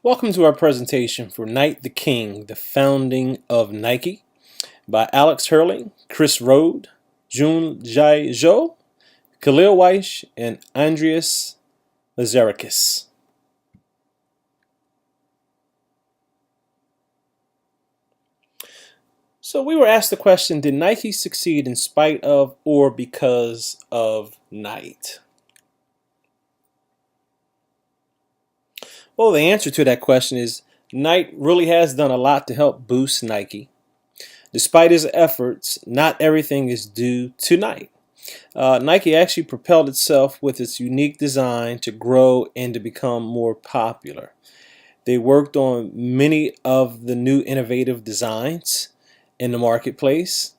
Welcome to our presentation for Night the King, the Founding of Nike by Alex Hurley, Chris Rode, Jun Jai Zhou, Khalil Weish, and Andreas Lazarakis. So we were asked the question, did Nike succeed in spite of or because of Night? Well, the answer to that question is Night really has done a lot to help boost Nike. Despite his efforts, not everything is due to Night. Nike actually propelled itself with its unique design to grow and to become more popular. They worked on many of the new innovative designs in the marketplace,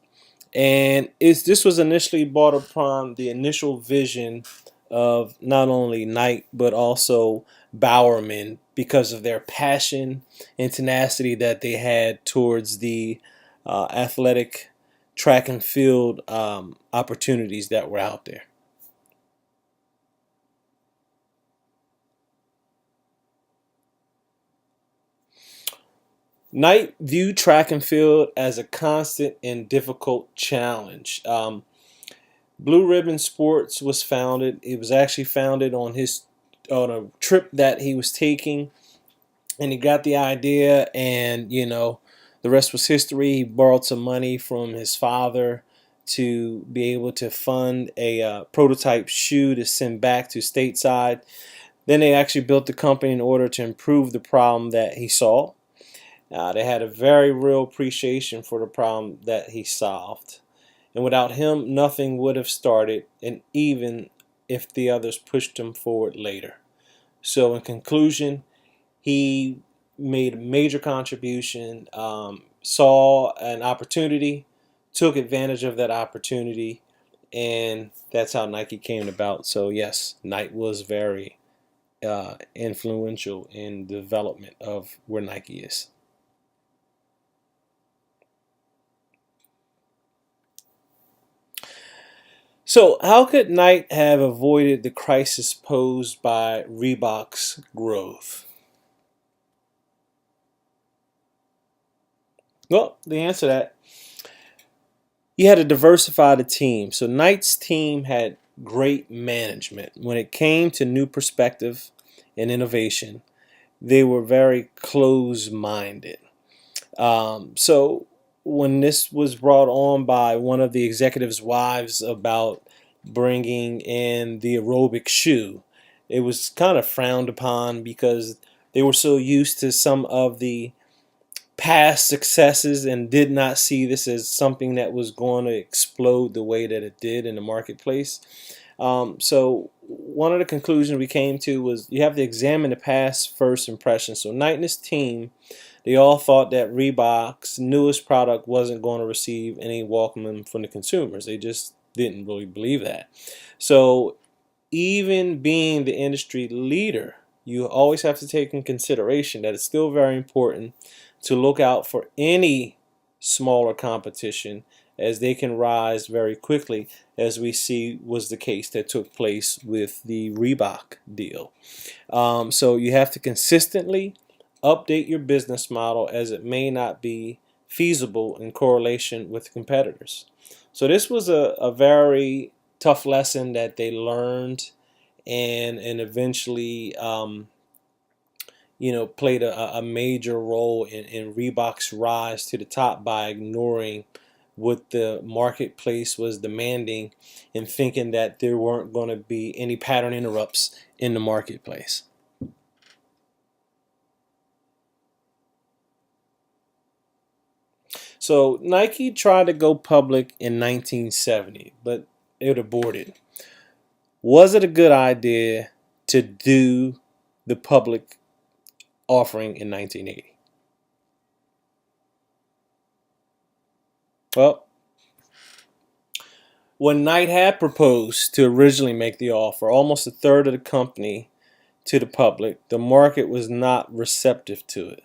and this was initially brought upon the initial vision of not only Nike but also Bowerman because of their passion and tenacity that they had towards the athletic track and field opportunities that were out there. Knight viewed track and field as a constant and difficult challenge. Blue Ribbon Sports was founded. It was actually founded on a trip that he was taking, and he got the idea, and the rest was history. He borrowed some money from his father to be able to fund a prototype shoe to send back to stateside. Then they actually built the company in order to improve the problem that he saw. They had a very real appreciation for the problem that he solved. And without him, nothing would have started, and even if the others pushed him forward later. So in conclusion, he made a major contribution, saw an opportunity, took advantage of that opportunity, and that's how Nike came about. So yes, Nike was very influential in the development of where Nike is. So, how could Nike have avoided the crisis posed by Reebok's growth? Well, the answer to that, he had to diversify the team. So, Nike's team had great management. When it came to new perspective and innovation, they were very close minded. So, when this was brought on by one of the executives' wives about bringing in the aerobic shoe, it was kind of frowned upon because they were so used to some of the past successes and did not see this as something that was going to explode the way that it did in the marketplace. So one of the conclusions we came to was you have to examine the past first impression. So Knight and his team, they all thought that Reebok's newest product wasn't going to receive any welcome from the consumers. They just didn't really believe that. So even being the industry leader, you always have to take in consideration that it's still very important to look out for any smaller competition as they can rise very quickly, as we see was the case that took place with the Reebok deal. So you have to consistently update your business model as it may not be feasible in correlation with competitors. So this was a very tough lesson that they learned and eventually played a major role in Reebok's rise to the top by ignoring what the marketplace was demanding and thinking that there weren't going to be any pattern interrupts in the marketplace. So Nike tried to go public in 1970, but it aborted. Was it a good idea to do the public offering in 1980? Well, when Knight had proposed to originally make the offer, almost a third of the company to the public, the market was not receptive to it.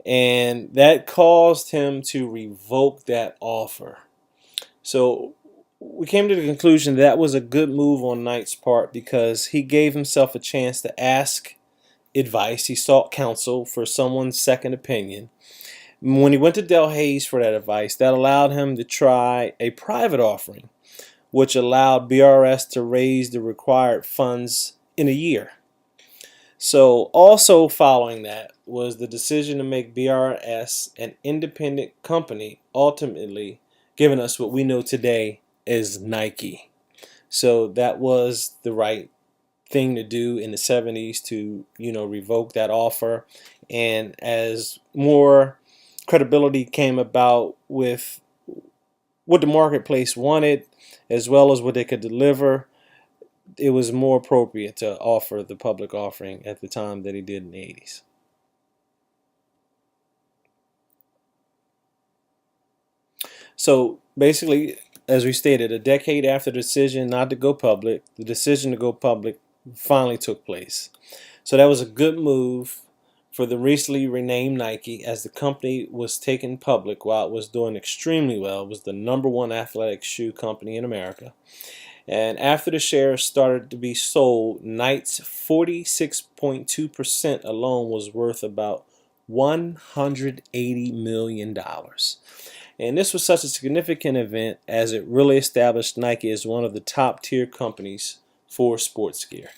And that caused him to revoke that offer. So we came to the conclusion that was a good move on Knight's part because he gave himself a chance to ask advice. He sought counsel for someone's second opinion. When he went to Del Hayes for that advice, that allowed him to try a private offering, which allowed BRS to raise the required funds in a year. So also following that was the decision to make BRS an independent company, ultimately giving us what we know today as Nike. So that was the right thing to do in the 70s to, revoke that offer. And as more credibility came about with what the marketplace wanted, as well as what they could deliver, it was more appropriate to offer the public offering at the time that he did in the 80s. So basically, as we stated, a decade after the decision not to go public, the decision to go public finally took place. So that was a good move for the recently renamed Nike, as the company was taken public while it was doing extremely well. It was the #1 athletic shoe company in America. And after the shares started to be sold, Knight's 46.2% alone was worth about $180 million. And this was such a significant event as it really established Nike as one of the top tier companies for sports gear.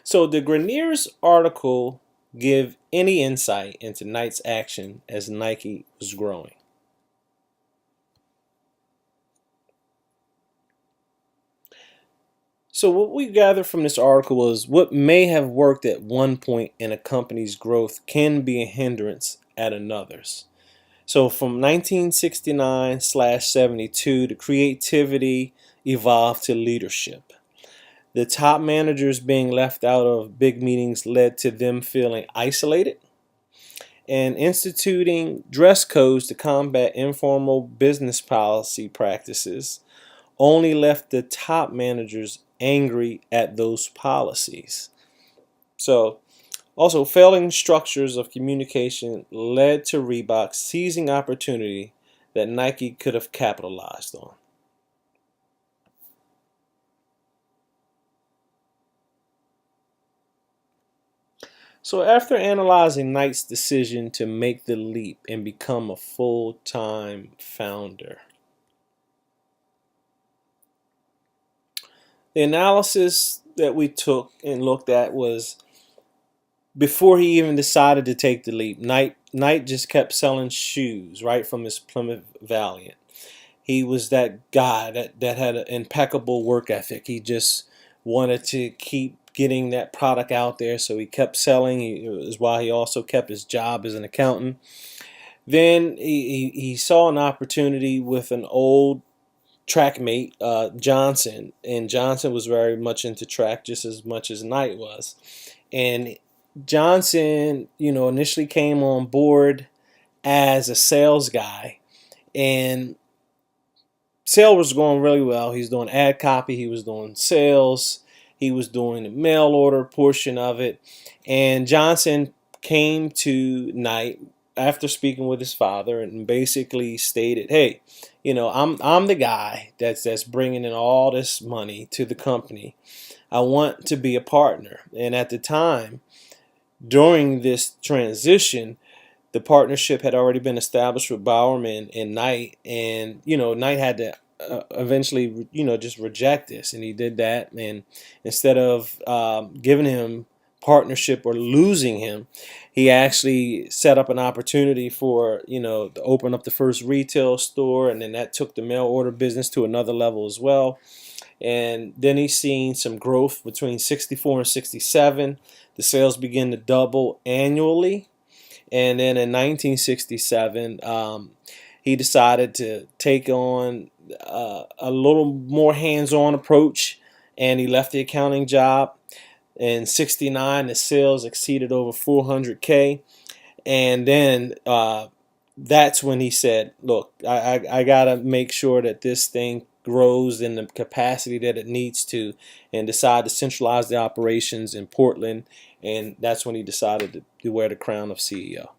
So did Grenier's article give any insight into Knight's action as Nike was growing? So what we gather from this article is what may have worked at one point in a company's growth can be a hindrance at another's. So from 1969/72, the creativity evolved to leadership. The top managers being left out of big meetings led to them feeling isolated, and instituting dress codes to combat informal business policy practices only left the top managers angry at those policies. So, also, failing structures of communication led to Reebok seizing opportunity that Nike could have capitalized on. So after analyzing Knight's decision to make the leap and become a full-time founder, the analysis that we took and looked at was before he even decided to take the leap. Knight just kept selling shoes right from his Plymouth Valiant. He was that guy that had an impeccable work ethic. He just wanted to keep getting that product out there, so he kept selling. It was why he also kept his job as an accountant. Then he saw an opportunity with an old track mate, Johnson, and Johnson was very much into track just as much as Knight was. And Johnson, initially came on board as a sales guy, and sale was going really well. He was doing ad copy, he was doing sales, he was doing the mail order portion of it. And Johnson came to Knight after speaking with his father and basically stated, "Hey, I'm the guy that's bringing in all this money to the company. I want to be a partner." And at the time, during this transition, the partnership had already been established with Bowerman and Knight, and Knight had to eventually just reject this, and he did that. And instead of giving him partnership or losing him, he actually set up an opportunity for to open up the first retail store, and then that took the mail order business to another level as well. And then he's seen some growth between 64 and 67. The sales begin to double annually. And then in 1967, he decided to take on a little more hands-on approach, and he left the accounting job. In 69, the sales exceeded over 400K. And then that's when he said, "Look, I got to make sure that this thing grows in the capacity that it needs to," and decide to centralize the operations in Portland. And that's when he decided to wear the crown of CEO.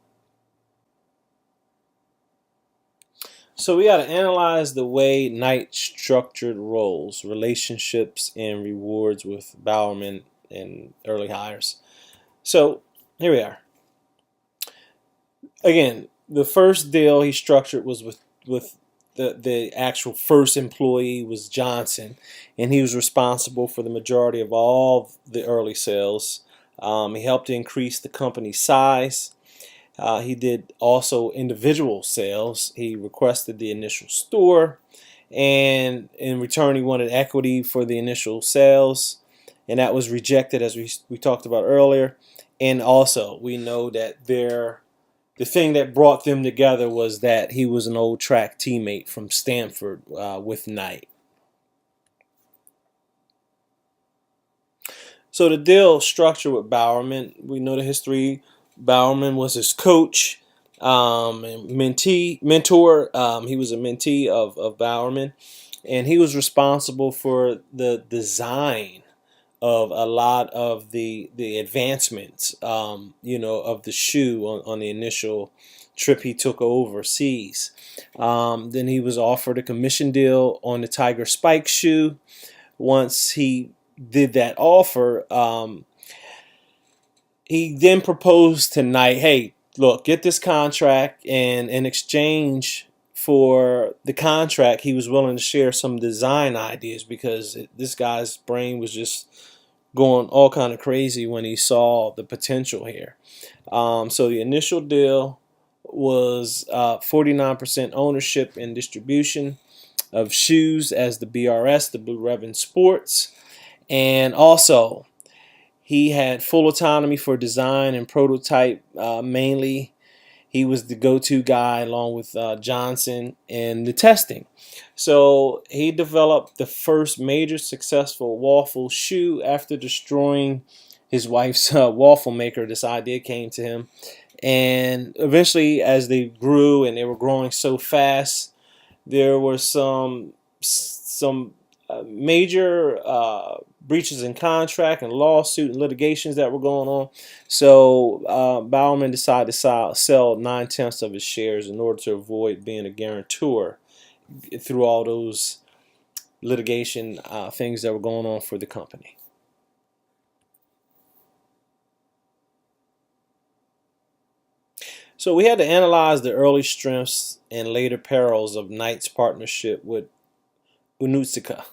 So we got to analyze the way Knight structured roles, relationships, and rewards with Bowerman and early hires. So here we are. Again, the first deal he structured was with the actual first employee was Johnson, and he was responsible for the majority of all the early sales. He helped to increase the company's size. He did also individual sales. He requested the initial store, and in return, he wanted equity for the initial sales, and that was rejected, as we talked about earlier. And also, we know that the thing that brought them together was that he was an old track teammate from Stanford with Knight. So the deal structure with Bowerman, we know the history. Bowerman was his coach and mentor. He was a mentee of Bowerman, and he was responsible for the design of a lot of the advancements, of the shoe on the initial trip he took overseas. Then he was offered a commission deal on the Tiger Spike shoe. Once he did that offer, he then proposed to Knight, hey, look, get this contract, and in exchange for the contract, he was willing to share some design ideas because this guy's brain was just going all kind of crazy when he saw the potential here. So the initial deal was 49% ownership and distribution of shoes as the BRS, the Blue Ribbon Sports, and also he had full autonomy for design and prototype. Mainly, he was the go-to guy along with Johnson in the testing. So he developed the first major successful waffle shoe after destroying his wife's waffle maker. This idea came to him, and eventually, as they grew and they were growing so fast, there were some major breaches in contract and lawsuit and litigations that were going on. So Bowerman decided to sell 9/10 of his shares in order to avoid being a guarantor through all those litigation things that were going on for the company. So we had to analyze the early strengths and later perils of Knight's partnership with Untitled.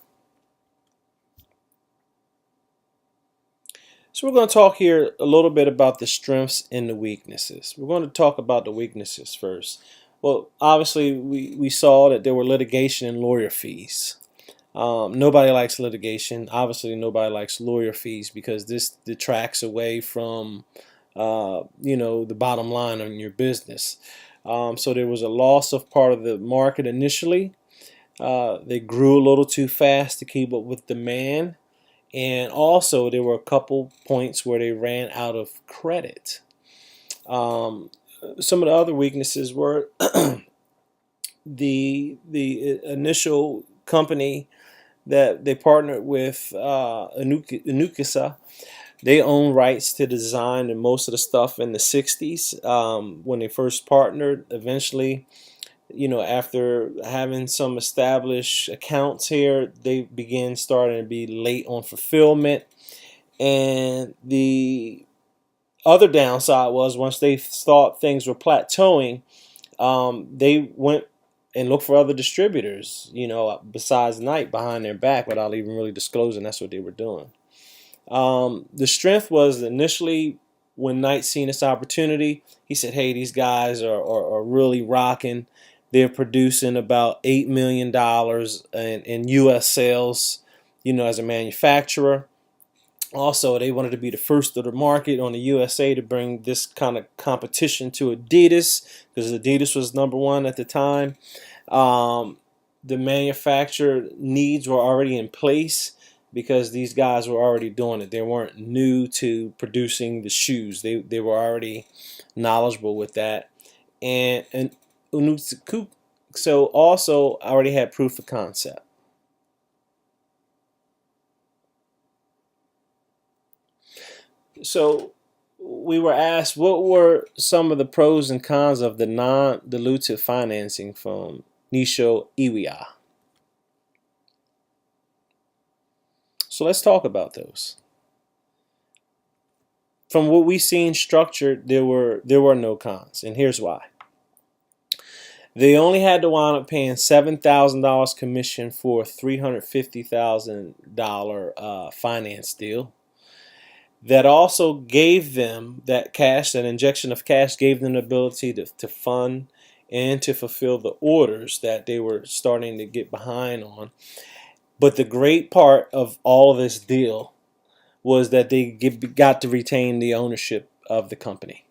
So we're going to talk here a little bit about the strengths and the weaknesses. We're going to talk about the weaknesses first. Well, obviously, we saw that there were litigation and lawyer fees. Nobody likes litigation. Obviously, nobody likes lawyer fees because this detracts away from, the bottom line on your business. So there was a loss of part of the market initially. They grew a little too fast to keep up with demand. And also, there were a couple points where they ran out of credit. Some of the other weaknesses were the initial company that they partnered with, Anukisa. They own rights to design and most of the stuff in the 60s when they first partnered. Eventually, after having some established accounts here, they began starting to be late on fulfillment. And the other downside was once they thought things were plateauing, they went and looked for other distributors, besides Knight behind their back without even really disclosing that's what they were doing. The strength was initially when Knight seen this opportunity, he said, hey, these guys are really rocking. They're producing about $8 million in U.S. sales, as a manufacturer. Also, they wanted to be the first of the market on the USA to bring this kind of competition to Adidas because Adidas was #1 at the time. The manufacturer needs were already in place because these guys were already doing it. They weren't new to producing the shoes. They were already knowledgeable with that. And Unutsuku so also already had proof of concept. So we were asked what were some of the pros and cons of the non-dilutive financing from Nisho Iwia. So let's talk about those. From what we've seen structured, there were no cons, and here's why. They only had to wind up paying $7,000 commission for a $350,000 finance deal. That also gave them that cash, that injection of cash gave them the ability to fund and to fulfill the orders that they were starting to get behind on. But the great part of all of this deal was that they got to retain the ownership of the company.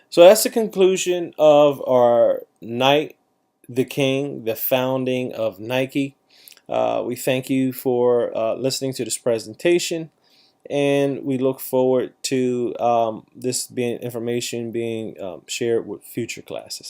So that's the conclusion of our Knight the King, the founding of Nike. We thank you for listening to this presentation, and we look forward to this information being shared with future classes.